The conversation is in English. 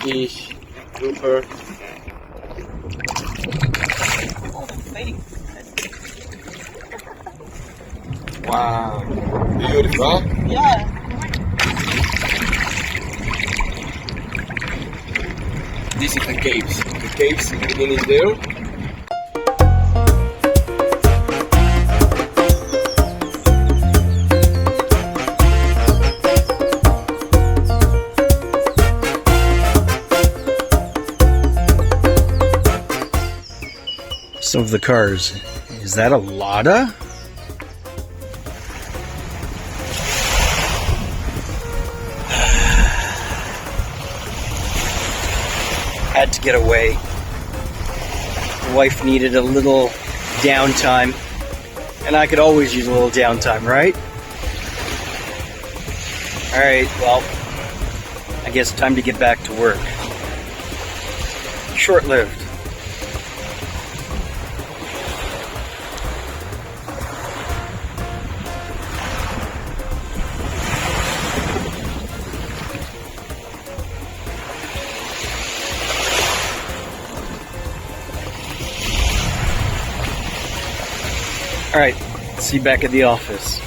fish, grouper. Oh, the face. Wow, beautiful. Yeah. This is the caves. The caves beginning there. Some of the cars. Is that a Lada? Had to get away. The wife needed a little downtime, and I could always use a little downtime, right? Alright, well, I guess time to get back to work. Short-lived. Alright, see you back at the office.